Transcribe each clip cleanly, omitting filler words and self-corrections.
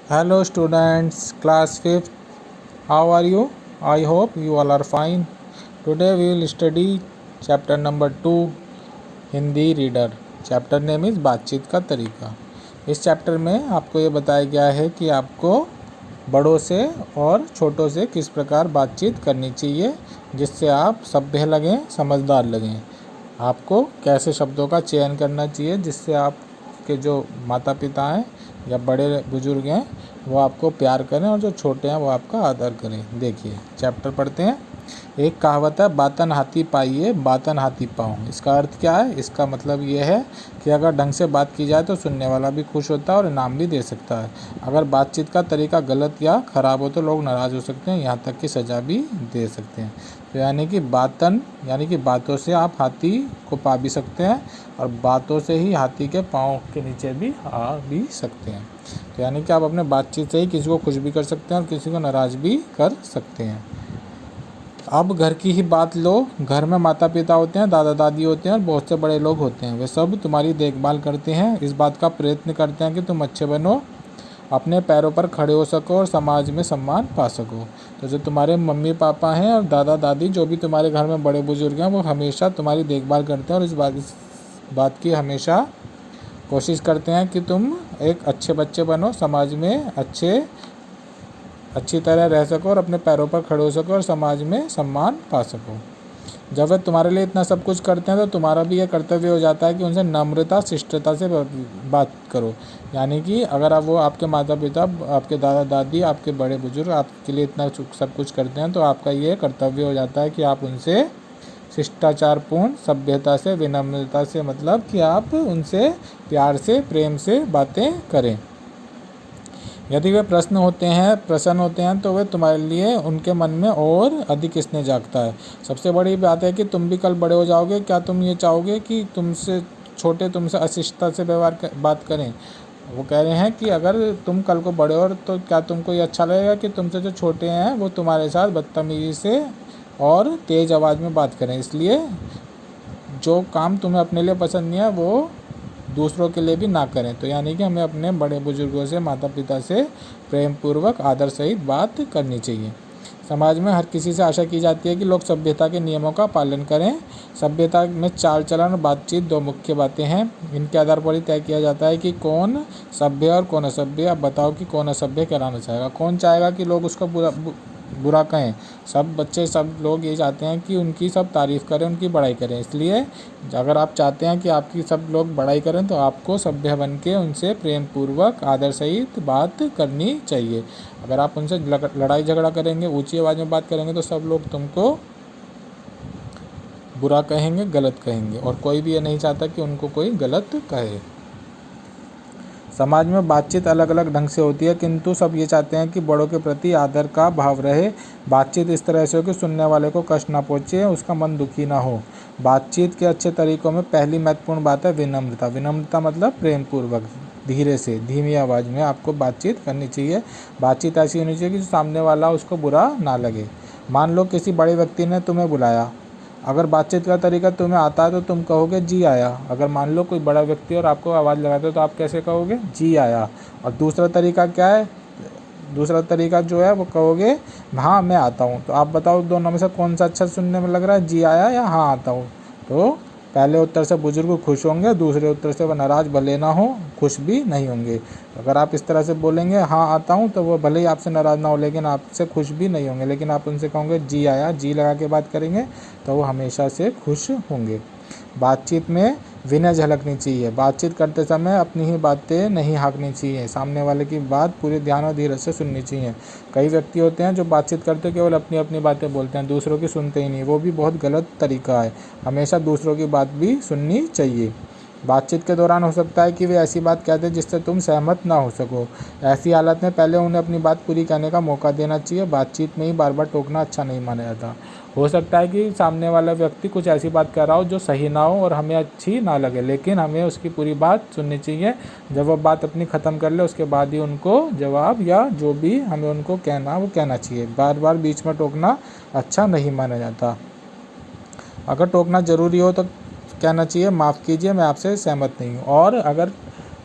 Hello students, class 5th. How are you? I hope you all are fine. Today we will study chapter number 2 Hindi reader. Chapter name is बातचीत का तरीका. इस chapter में आपको ये बताया गया है कि आपको बड़ों से और छोटों से किस प्रकार बातचीत करनी चाहिए जिससे आप सभ्य लगें, समझदार लगें. आपको कैसे शब्दों का चयन करना चाहिए जिससे आपके जो माता पिता हैं या बड़े बुजुर्ग हैं वो आपको प्यार करें और जो छोटे हैं वो आपका आदर करें. देखिए चैप्टर पढ़ते हैं. एक कहावत है, बातन हाथी पाइए बातन हाथी पाऊँ. इसका अर्थ क्या है? इसका मतलब ये है कि अगर ढंग से बात की जाए तो सुनने वाला भी खुश होता है और इनाम भी दे सकता है. अगर बातचीत का तरीका गलत या ख़राब हो तो लोग नाराज़ हो सकते हैं, यहाँ तक कि सज़ा भी दे सकते हैं. तो यानी कि बातन यानी कि बातों से आप हाथी को पा भी सकते हैं और बातों से ही हाथी के पाँव के नीचे भी आ भी सकते हैं. तो यानी कि आप अपने बातचीत से ही किसी को खुश भी कर सकते हैं और किसी को नाराज़ भी कर सकते हैं. अब घर की ही बात लो. घर में माता पिता होते हैं, दादा दादी होते हैं और बहुत से बड़े लोग होते हैं. वे सब तुम्हारी देखभाल करते हैं, इस बात का प्रयत्न करते हैं कि तुम अच्छे बनो, अपने पैरों पर खड़े हो सको और समाज में सम्मान पा सको. तो जो तुम्हारे मम्मी पापा हैं और दादा दादी जो भी तुम्हारे घर में बड़े बुजुर्ग हैं वो हमेशा तुम्हारी देखभाल करते हैं और इस बात की हमेशा कोशिश करते हैं कि तुम एक अच्छे बच्चे बनो, समाज में अच्छी तरह रह सको और अपने पैरों पर खड़े हो सको और समाज में सम्मान पा सको. जब वे तुम्हारे लिए इतना सब कुछ करते हैं तो तुम्हारा भी यह कर्तव्य हो जाता है कि उनसे नम्रता शिष्टता से बात करो. यानी कि अगर आप आपके माता पिता, आपके दादा दादी, आपके बड़े बुजुर्ग आपके लिए इतना सब कुछ करते हैं तो आपका ये कर्तव्य हो जाता है कि आप उनसे शिष्टाचारपूर्ण, सभ्यता से, विनम्रता से, मतलब कि आप उनसे प्यार से, प्रेम से बातें करें. यदि वे प्रसन्न होते हैं तो वे तुम्हारे लिए उनके मन में और अधिक स्नेह जागता है. सबसे बड़ी बात है कि तुम भी कल बड़े हो जाओगे. क्या तुम ये चाहोगे कि तुमसे छोटे तुमसे अशिष्टता से बात करें? वो कह रहे हैं कि अगर तुम कल को बड़े हो तो क्या तुमको ये अच्छा लगेगा कि तुमसे जो छोटे हैं वो तुम्हारे साथ बदतमीजी से और तेज़ आवाज़ में बात करें. इसलिए जो काम तुम्हें अपने लिए पसंद नहीं है वो दूसरों के लिए भी ना करें. तो यानी कि हमें अपने बड़े बुजुर्गों से, माता पिता से प्रेम पूर्वक, आदर सहित बात करनी चाहिए. समाज में हर किसी से आशा की जाती है कि लोग सभ्यता के नियमों का पालन करें. सभ्यता में चाल चलन और बातचीत दो मुख्य बातें हैं. इनके आधार पर ही तय किया जाता है कि कौन सभ्य और कौन असभ्य. अब बताओ कि कौन असभ्य कहलाना चाहेगा? कौन चाहेगा कि लोग उसका बुरा कहें? सब लोग ये चाहते हैं कि उनकी सब तारीफ़ करें, उनकी बड़ाई करें. इसलिए अगर आप चाहते हैं कि आपकी सब लोग बड़ाई करें तो आपको सभ्य बन के उनसे प्रेम पूर्वक, आदर सहित बात करनी चाहिए. अगर आप उनसे लड़ाई झगड़ा करेंगे, ऊंची आवाज़ में बात करेंगे तो सब लोग तुमको बुरा कहेंगे, गलत कहेंगे और कोई भी ये नहीं चाहता कि उनको कोई गलत कहे. समाज में बातचीत अलग अलग ढंग से होती है किंतु सब ये चाहते हैं कि बड़ों के प्रति आदर का भाव रहे. बातचीत इस तरह से हो कि सुनने वाले को कष्ट ना पहुँचे, उसका मन दुखी ना हो. बातचीत के अच्छे तरीकों में पहली महत्वपूर्ण बात है विनम्रता. विनम्रता मतलब प्रेम पूर्वक, धीरे से, धीमी आवाज़ में आपको बातचीत करनी चाहिए. बातचीत ऐसी होनी चाहिए कि सामने वाला उसको बुरा ना लगे. मान लो किसी बड़े व्यक्ति ने तुम्हें बुलाया. अगर बातचीत का तरीका तुम्हें आता है तो तुम कहोगे जी आया. अगर मान लो कोई बड़ा व्यक्ति और आपको आवाज़ लगाते हो तो आप कैसे कहोगे? जी आया. और दूसरा तरीका क्या है? दूसरा तरीका जो है वो कहोगे हाँ मैं आता हूँ. तो आप बताओ दोनों में से कौन सा अच्छा सुनने में लग रहा है? जी आया या हाँ आता हूँ? तो पहले उत्तर से बुजुर्ग खुश होंगे, दूसरे उत्तर से वह नाराज़ भले ना हो, खुश भी नहीं होंगे. अगर आप इस तरह से बोलेंगे हाँ आता हूँ तो वो भले ही आपसे नाराज़ ना हो लेकिन आपसे खुश भी नहीं होंगे. लेकिन आप उनसे कहोगे जी आया, जी लगा के बात करेंगे तो वो हमेशा से खुश होंगे. बातचीत में विनय झलकनी चाहिए. बातचीत करते समय अपनी ही बातें नहीं हाँकनी चाहिए. सामने वाले की बात पूरे ध्यान और धीरज से सुननी चाहिए. कई व्यक्ति होते हैं जो बातचीत करते केवल अपनी अपनी बातें बोलते हैं, दूसरों की सुनते ही नहीं. वो भी बहुत गलत तरीका है. हमेशा दूसरों की बात भी सुननी चाहिए. बातचीत के दौरान हो सकता है कि वे ऐसी बात कहते हैं जिससे तुम सहमत ना हो सको. ऐसी हालत में पहले उन्हें अपनी बात पूरी कहने का मौका देना चाहिए. बातचीत में ही बार बार टोकना अच्छा नहीं माना जाता. हो सकता है कि सामने वाला व्यक्ति कुछ ऐसी बात कह रहा हो जो सही ना हो और हमें अच्छी ना लगे, लेकिन हमें उसकी पूरी बात सुननी चाहिए. जब वह बात अपनी ख़त्म कर ले उसके बाद ही उनको जवाब या जो भी हमें उनको कहना वो कहना चाहिए. बार बार बीच में टोकना अच्छा नहीं माना जाता. अगर टोकना ज़रूरी हो तो कहना चाहिए माफ़ कीजिए मैं आपसे सहमत नहीं हूँ. और अगर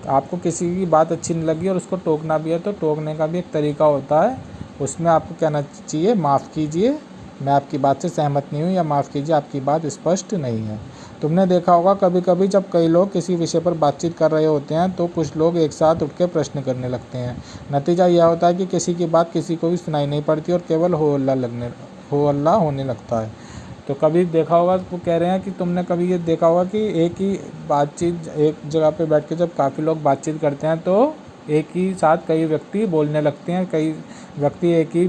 आपको किसी की बात अच्छी नहीं लगी और उसको टोकना भी है तो टोकने का भी एक तरीका होता है। उसमें आपको कहना चाहिए माफ़ कीजिए, मैं आपकी बात से सहमत नहीं हूँ, या माफ़ कीजिए आपकी बात स्पष्ट नहीं है। तुमने देखा होगा कभी कभी जब कई लोग किसी विषय पर बातचीत कर रहे होते हैं तो कुछ लोग एक साथ उठ के प्रश्न करने लगते हैं। नतीजा यह होता है कि किसी की बात किसी को भी सुनाई नहीं पड़ती और केवल हो अल्लाह होने लगता है। तो कभी देखा होगा, वो कह रहे हैं कि तुमने कभी ये देखा होगा कि एक ही बातचीत एक जगह पे बैठ के जब काफ़ी लोग बातचीत करते हैं तो एक ही साथ कई व्यक्ति बोलने लगते हैं, कई व्यक्ति एक ही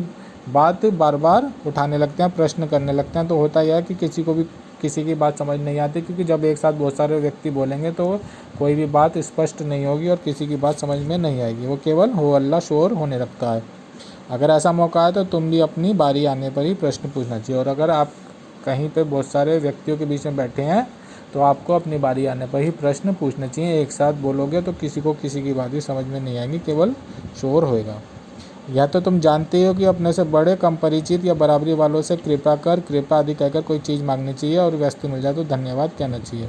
बात बार बार उठाने लगते हैं, प्रश्न करने लगते हैं। तो होता यह है कि किसी को भी किसी की बात समझ नहीं आती, क्योंकि जब एक साथ बहुत सारे व्यक्ति बोलेंगे तो कोई भी बात स्पष्ट नहीं होगी और किसी की बात समझ में नहीं आएगी, वो केवल हो अल्लाह शोर होने लगता है। अगर ऐसा मौका है तो तुम भी अपनी बारी आने पर ही प्रश्न पूछना चाहिए। और अगर आप कहीं पे बहुत सारे व्यक्तियों के बीच में बैठे हैं तो आपको अपनी बारी आने पर ही प्रश्न पूछने चाहिए। एक साथ बोलोगे तो किसी को किसी की बात ही समझ में नहीं आएगी, केवल शोर होएगा। या तो तुम जानते हो कि अपने से बड़े, कम परिचित या बराबरी वालों से कृपा आदि कहकर कोई चीज़ मांगनी चाहिए और वस्तु मिल जाए तो धन्यवाद कहना चाहिए।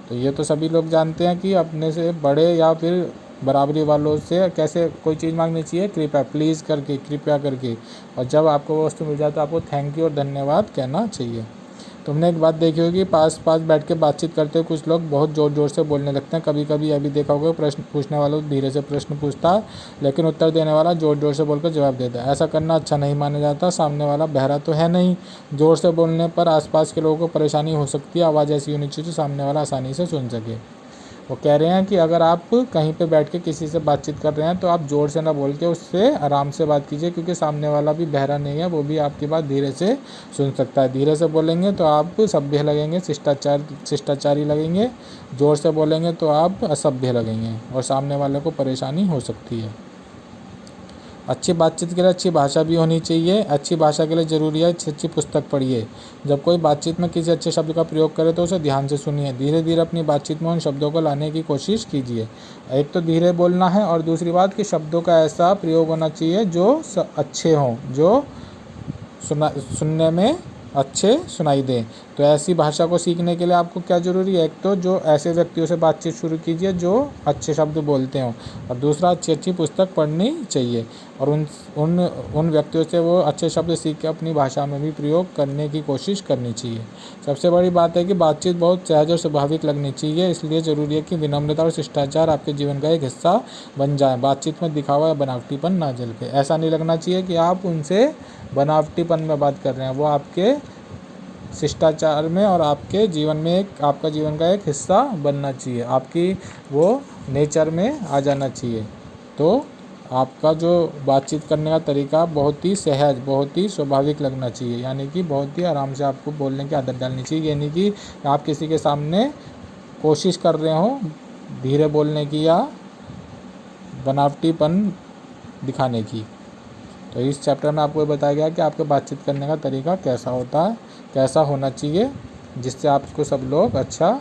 तो ये तो सभी लोग जानते हैं कि अपने से बड़े या फिर बराबरी वालों से कैसे कोई चीज़ मांगनी चाहिए, कृपया, प्लीज़ करके, कृपया करके। और जब आपको वो वस्तु मिल जाए तो आपको थैंक यू और धन्यवाद कहना चाहिए। तुमने एक बात देखी होगी, पास पास बैठ के बातचीत करते हुए कुछ लोग बहुत ज़ोर ज़ोर से बोलने लगते हैं। कभी कभी यह भी देखा होगा, प्रश्न पूछने वाला धीरे से प्रश्न पूछता है लेकिन उत्तर देने वाला ज़ोर ज़ोर से बोलकर जवाब देता है। ऐसा करना अच्छा नहीं माना जाता। सामने वाला बहरा तो है नहीं, ज़ोर से बोलने पर आसपास के लोगों को परेशानी हो सकती है। आवाज़ ऐसी होनी चाहिए जो सामने वाला आसानी से सुन सके। वो कह रहे हैं कि अगर आप कहीं पे बैठ के किसी से बातचीत कर रहे हैं तो आप ज़ोर से ना बोल के उससे आराम से बात कीजिए, क्योंकि सामने वाला भी बहरा नहीं है, वो भी आपकी बात धीरे से सुन सकता है। धीरे से बोलेंगे तो आप सभ्य लगेंगे, शिष्टाचारी लगेंगे। ज़ोर से बोलेंगे तो आप असभ्य लगेंगे और सामने वाले को परेशानी हो सकती है। अच्छी बातचीत के लिए अच्छी भाषा भी होनी चाहिए। अच्छी भाषा के लिए ज़रूरी है अच्छी पुस्तक पढ़िए। जब कोई बातचीत में किसी अच्छे शब्द का प्रयोग करे तो उसे ध्यान से सुनिए। धीरे धीरे अपनी बातचीत में उन शब्दों को लाने की कोशिश कीजिए। एक तो धीरे बोलना है और दूसरी बात कि शब्दों का ऐसा प्रयोग होना चाहिए जो अच्छे हों, जो सुनने में अच्छे सुनाई दें। तो ऐसी भाषा को सीखने के लिए आपको क्या ज़रूरी है, एक तो जो ऐसे व्यक्तियों से बातचीत शुरू कीजिए जो अच्छे शब्द बोलते हों, और दूसरा अच्छी अच्छी पुस्तक पढ़नी चाहिए और उन व्यक्तियों से वो अच्छे शब्द सीख के अपनी भाषा में भी प्रयोग करने की कोशिश करनी चाहिए। सबसे बड़ी बात है कि बातचीत बहुत सहज और स्वाभाविक लगनी चाहिए, इसलिए ज़रूरी है कि विनम्रता और शिष्टाचार आपके जीवन का एक हिस्सा बन जाए। बातचीत में दिखावा या बनावटीपन ना झलके। ऐसा नहीं लगना चाहिए कि आप उनसे बनावटीपन में बात कर रहे हैं, वो आपके शिष्टाचार में और आपके जीवन में आपका जीवन का एक हिस्सा बनना चाहिए, आपकी वो नेचर में आ जाना चाहिए। तो आपका जो बातचीत करने का तरीका बहुत ही सहज, बहुत ही स्वाभाविक लगना चाहिए, यानी कि बहुत ही आराम से आपको बोलने की आदत डालनी चाहिए। यानी कि आप किसी के सामने कोशिश कर रहे हो धीरे बोलने की या बनावटीपन दिखाने की। तो इस चैप्टर में आपको बताया गया कि आपके बातचीत करने का तरीका कैसा होता है, कैसा होना चाहिए, जिससे आपको सब लोग अच्छा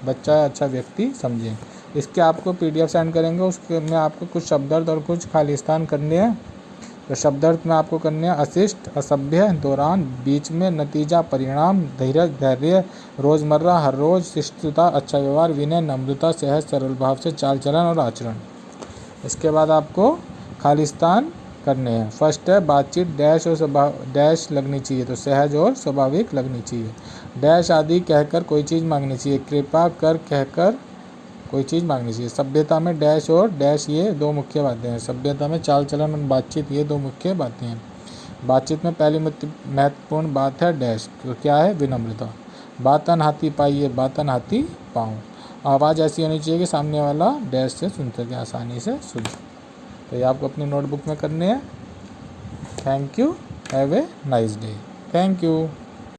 बच्चा या अच्छा व्यक्ति समझें। इसके आपको PDF सेंड करेंगे, उसके में आपको कुछ शब्दार्थ और कुछ खालिस्तान करने हैं। तो शब्दार्थ में आपको करने हैं अशिष्ट, असभ्य, दौरान, बीच में, नतीजा, परिणाम, धीरज, धैर्य, रोज़मर्रा, हर रोज़, शिष्टता, अच्छा व्यवहार, विनय, नम्रता, सहज, सरल भाव से चाल चलन और आचरण। इसके बाद आपको खालिस्तान करने हैं। फर्स्ट है बातचीत डैश और डैश लगनी चाहिए, तो सहज और स्वाभाविक लगनी चाहिए। डैश आदि कहकर कोई चीज़ मांगनी चाहिए। कृपा कर कहकर कोई चीज़ मांगनी चाहिए। सभ्यता में डैश और डैश ये दो मुख्य बातें हैं। सभ्यता में चाल चलन और बातचीत ये दो मुख्य बातें हैं। बातचीत में पहली महत्वपूर्ण बात है डैश, तो क्या है, विनम्रता। बातन हाथी पाइए, बातन हाथी पाऊँ। आवाज़ ऐसी होनी चाहिए कि सामने वाला डैश से सुन सके, आसानी से सुन सके। तो ये आपको अपनी नोटबुक में करने हैं। Thank you, have a nice day. Thank you.